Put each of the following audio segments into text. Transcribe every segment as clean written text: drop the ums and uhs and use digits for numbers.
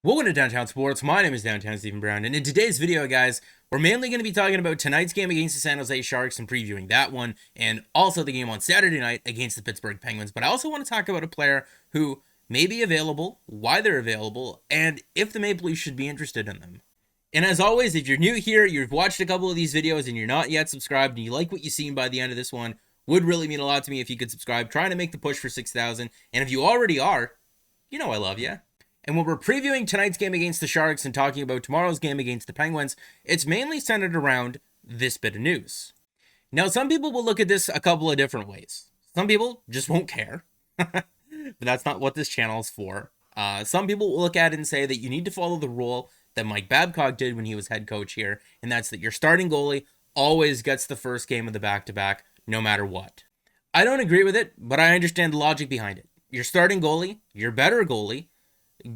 Welcome to Downtown Sports. My name is Downtown Stephen Brown, and in today's video, guys, we're mainly going to be talking about tonight's game against the San Jose Sharks and previewing that one, and also the game on Saturday night against the Pittsburgh Penguins. But I also want to talk about a player who may be available, why they're available, and if the Maple Leafs should be interested in them. And as always, if you're new here, you've watched a couple of these videos and you're not yet subscribed, and you like what you've seen by the end of this one, would really mean a lot to me if you could subscribe. Trying to make the push for 6,000, and if you already are, you know I love you. And when we're previewing tonight's game against the Sharks and talking about tomorrow's game against the Penguins, it's mainly centered around this bit of news. Now, some people will look at this a couple of different ways. Some people just won't care, but that's not what this channel is for. Some people will look at it and say that you need to follow the rule that Mike Babcock did when he was head coach here, and that's that your starting goalie always gets the first game of the back-to-back, no matter what. I don't agree with it, but I understand the logic behind it. Your starting goalie, your better goalie,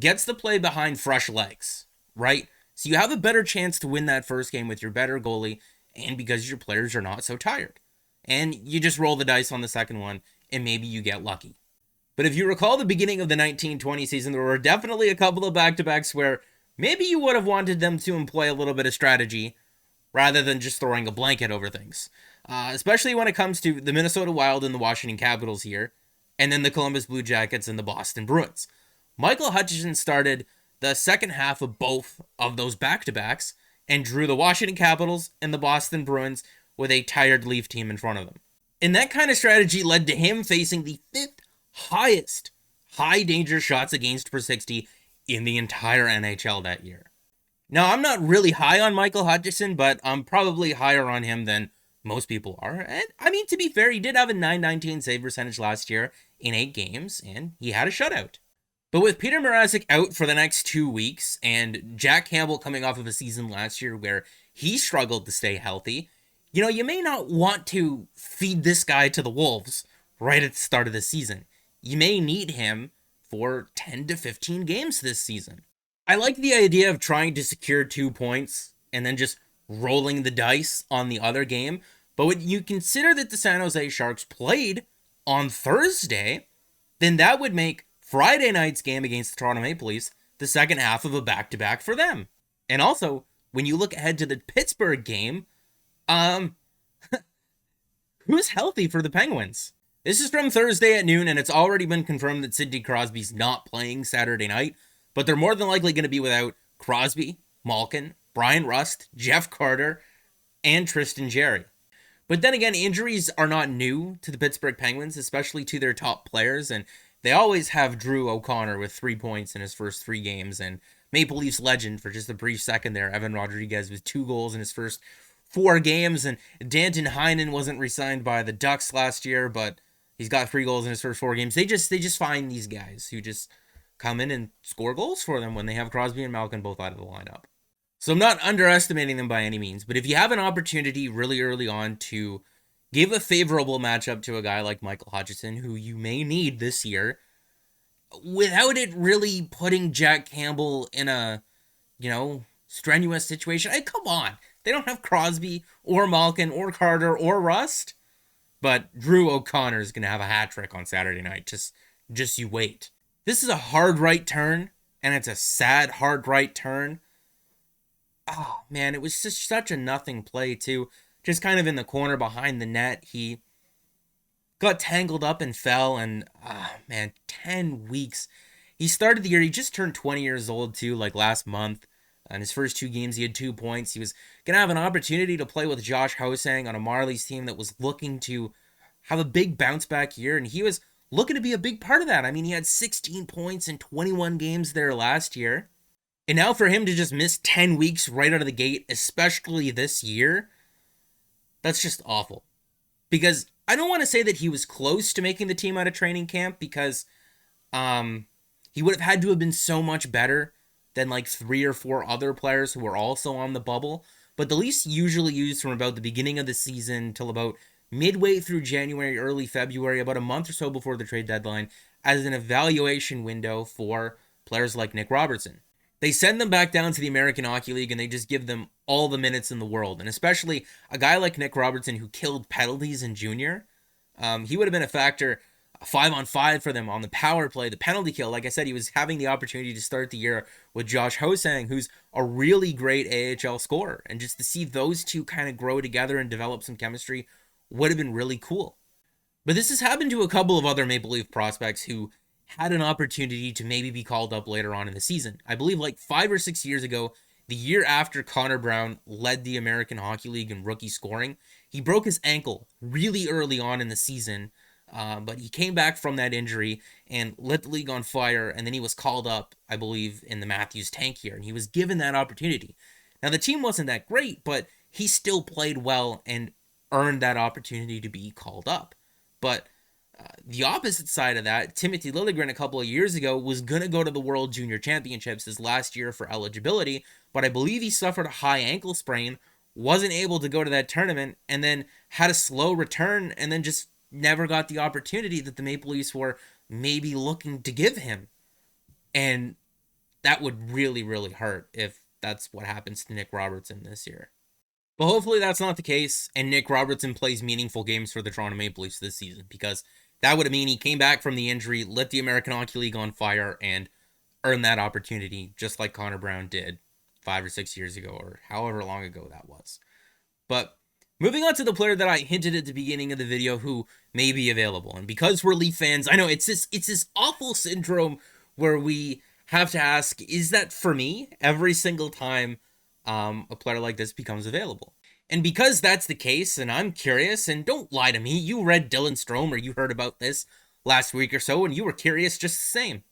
gets the play behind fresh legs, right? So you have a better chance to win that first game with your better goalie, and because your players are not so tired. And you just roll the dice on the second one, and maybe you get lucky. But if you recall the beginning of the 1920 season, there were definitely a couple of back-to-backs where maybe you would have wanted them to employ a little bit of strategy rather than just throwing a blanket over things. Especially when it comes to the Minnesota Wild and the Washington Capitals here, and then the Columbus Blue Jackets and the Boston Bruins. Michael Hutchinson started the second half of both of those back-to-backs and drew the Washington Capitals and the Boston Bruins with a tired Leaf team in front of them. And that kind of strategy led to him facing the fifth highest high-danger shots against per 60 in the entire NHL that year. Now, I'm not really high on Michael Hutchinson, but I'm probably higher on him than most people are. And I mean, to be fair, he did have a .919 save percentage last year in 8 games, and he had a shutout. But with Peter Mrazek out for the next 2 weeks and Jack Campbell coming off of a season last year where he struggled to stay healthy, you may not want to feed this guy to the Wolves right at the start of the season. You may need him for 10 to 15 games this season. I like the idea of trying to secure 2 points and then just rolling the dice on the other game. But when you consider that the San Jose Sharks played on Thursday, then that would make Friday night's game against the Toronto Maple Leafs the second half of a back-to-back for them. And also, when you look ahead to the Pittsburgh game, who's healthy for the Penguins? This is from Thursday at noon, and it's already been confirmed that Sidney Crosby's not playing Saturday night, but they're more than likely going to be without Crosby, Malkin, Brian Rust, Jeff Carter, and Tristan Jarry. But then again, injuries are not new to the Pittsburgh Penguins, especially to their top players, and they always have Drew O'Connor with 3 points in his first 3 games, and Maple Leafs legend for just a brief second there, Evan Rodriguez with 2 goals in his first 4 games, and Danton Heinen wasn't re-signed by the Ducks last year, but he's got 3 goals in his first 4 games. They just find these guys who just come in and score goals for them when they have Crosby and Malkin both out of the lineup. So I'm not underestimating them by any means, but if you have an opportunity really early on to give a favorable matchup to a guy like Michael Hutchinson, who you may need this year, without it really putting Jack Campbell in a, strenuous situation. Hey, come on. They don't have Crosby or Malkin or Carter or Rust. But Drew O'Connor is going to have a hat trick on Saturday night. Just you wait. This is a hard right turn, and it's a sad hard right turn. Oh, man, it was just such a nothing play, too. Just kind of in the corner behind the net. He got tangled up and fell, and, 10 weeks. He started the year, he just turned 20 years old, too, like last month. In his first 2 games, he had 2 points. He was going to have an opportunity to play with Josh Hosang on a Marlies team that was looking to have a big bounce-back year, and he was looking to be a big part of that. I mean, he had 16 points in 21 games there last year. And now for him to just miss 10 weeks right out of the gate, especially this year, that's just awful. Because I don't want to say that he was close to making the team out of training camp, because he would have had to have been so much better than like 3 or 4 other players who were also on the bubble. But the Leafs usually use from about the beginning of the season till about midway through January, early February, about a month or so before the trade deadline, as an evaluation window for players like Nick Robertson. They send them back down to the American Hockey League and they just give them all the minutes in the world. And especially a guy like Nick Robertson, who killed penalties in junior, he would have been a factor a 5-on-5 for them on the power play, the penalty kill. Like I said, he was having the opportunity to start the year with Josh Hosang, who's a really great AHL scorer. And just to see those two kind of grow together and develop some chemistry would have been really cool. But this has happened to a couple of other Maple Leaf prospects who had an opportunity to maybe be called up later on in the season. I believe like 5 or 6 years ago, the year after Connor Brown led the American Hockey League in rookie scoring, he broke his ankle really early on in the season, but he came back from that injury and lit the league on fire, and then he was called up, I believe, in the Matthews tank here, and he was given that opportunity. Now, the team wasn't that great, but he still played well and earned that opportunity to be called up. But the opposite side of that, Timothy Liljegren a couple of years ago was going to go to the World Junior Championships his last year for eligibility, but I believe he suffered a high ankle sprain, wasn't able to go to that tournament, and then had a slow return, and then just never got the opportunity that the Maple Leafs were maybe looking to give him. And that would really, really hurt if that's what happens to Nick Robertson this year. But hopefully that's not the case, and Nick Robertson plays meaningful games for the Toronto Maple Leafs this season, because that would mean he came back from the injury, lit the American Hockey League on fire, and earned that opportunity, just like Connor Brown did 5 or 6 years ago, or however long ago that was. But moving on to the player that I hinted at the beginning of the video who may be available. And because we're Leaf fans, I know it's this awful syndrome where we have to ask, is that for me every single time a player like this becomes available? And because that's the case, and I'm curious, and don't lie to me, you read Dylan Strome or you heard about this last week or so, and you were curious just the same.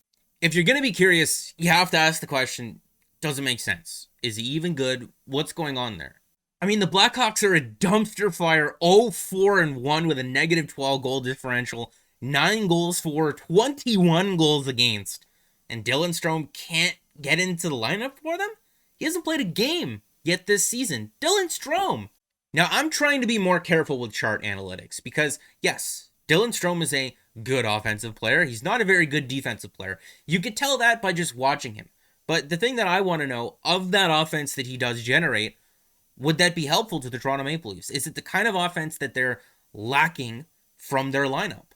If you're going to be curious, you have to ask the question, does it make sense? Is he even good? What's going on there? I mean, the Blackhawks are a dumpster fire, 0-4-1 with a negative 12 goal differential, 9 goals for, 21 goals against. And Dylan Strome can't get into the lineup for them? He hasn't played a game yet this season. Dylan Strome! Now, I'm trying to be more careful with chart analytics because, yes, Dylan Strome is a good offensive player. He's not a very good defensive player. You could tell that by just watching him. But the thing that I want to know, of that offense that he does generate, would that be helpful to the Toronto Maple Leafs? Is it the kind of offense that they're lacking from their lineup?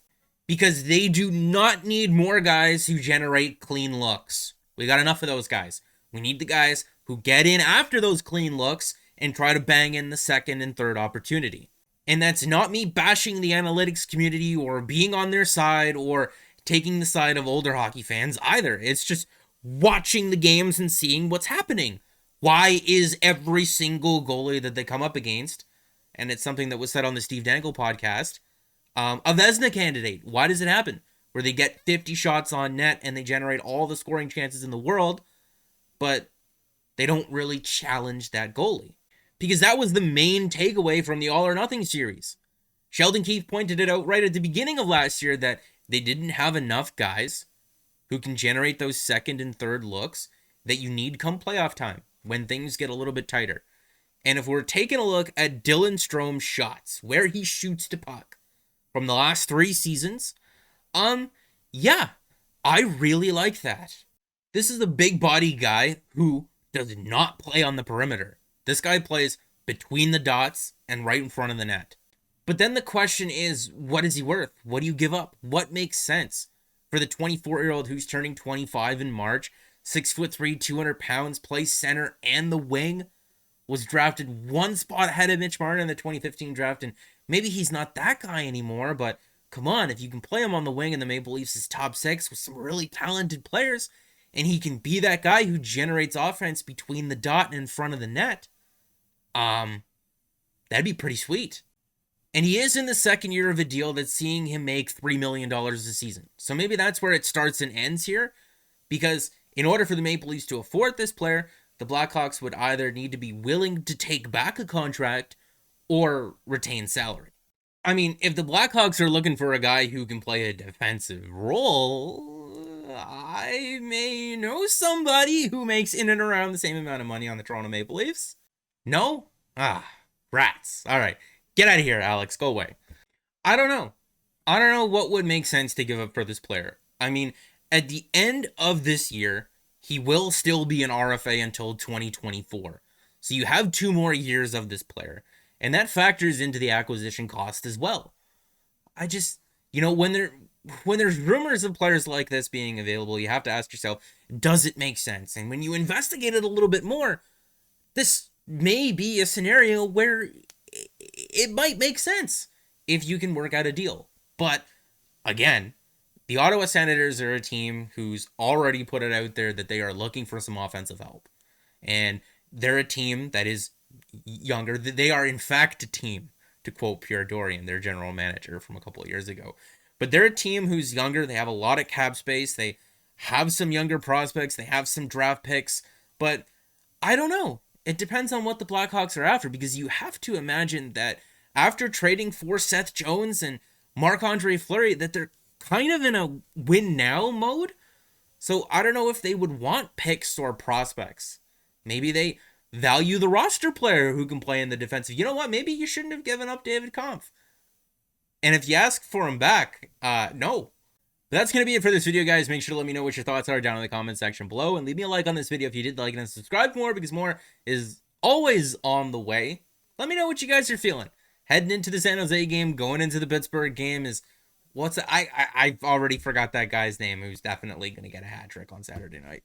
Because they do not need more guys who generate clean looks. We got enough of those guys. We need the guys who get in after those clean looks and try to bang in the second and third opportunity. And that's not me bashing the analytics community or being on their side or taking the side of older hockey fans either. It's just watching the games and seeing what's happening. Why is every single goalie that they come up against, and it's something that was said on the Steve Dangle podcast, a Vezina candidate? Why does it happen? Where they get 50 shots on net and they generate all the scoring chances in the world, but they don't really challenge that goalie. Because that was the main takeaway from the All or Nothing series. Sheldon Keefe pointed it out right at the beginning of last year that they didn't have enough guys who can generate those second and third looks that you need come playoff time, when things get a little bit tighter. And if we're taking a look at Dylan Strome's shots, where he shoots to puck from the last 3 seasons, yeah, I really like that. This is a big body guy who does not play on the perimeter. This guy plays between the dots and right in front of the net. But then the question is, what is he worth? What do you give up? What makes sense for the 24-year-old who's turning 25 in March, 6'3", 200 pounds, plays center and the wing, was drafted 1 spot ahead of Mitch Marner in the 2015 draft, and maybe he's not that guy anymore, but come on, if you can play him on the wing in the Maple Leafs' top 6 with some really talented players, and he can be that guy who generates offense between the dot and in front of the net, that'd be pretty sweet. And he is in the second year of a deal that's seeing him make $3 million a season. So maybe that's where it starts and ends here, because in order for the Maple Leafs to afford this player, the Blackhawks would either need to be willing to take back a contract or retain salary. I mean, if the Blackhawks are looking for a guy who can play a defensive role, I may know somebody who makes in and around the same amount of money on the Toronto Maple Leafs. No? Rats. All right. Get out of here, Alex. Go away. I don't know. I don't know what would make sense to give up for this player. I mean, at the end of this year, he will still be an RFA until 2024. So you have 2 more years of this player. And that factors into the acquisition cost as well. I just, when when there's rumors of players like this being available, you have to ask yourself, does it make sense? And when you investigate it a little bit more, this may be a scenario where it might make sense if you can work out a deal. But again, the Ottawa Senators are a team who's already put it out there that they are looking for some offensive help. And they're a team that is younger. They are, in fact, a team, to quote Pierre Dorian, their general manager from a couple of years ago. But they're a team who's younger. They have a lot of cap space. They have some younger prospects. They have some draft picks. But I don't know. It depends on what the Blackhawks are after, because you have to imagine that after trading for Seth Jones and Marc-Andre Fleury, that they're kind of in a win now mode. So I don't know if they would want picks or prospects. Maybe they value the roster player who can play in the defensive. You know what? Maybe you shouldn't have given up David Kampf. And if you ask for him back, no. But that's going to be it for this video, guys. Make sure to let me know what your thoughts are down in the comment section below. And leave me a like on this video if you did like it, and subscribe for more, because more is always on the way. Let me know what you guys are feeling. Heading into the San Jose game, going into the Pittsburgh game is... I've already forgot that guy's name who's definitely going to get a hat trick on Saturday night.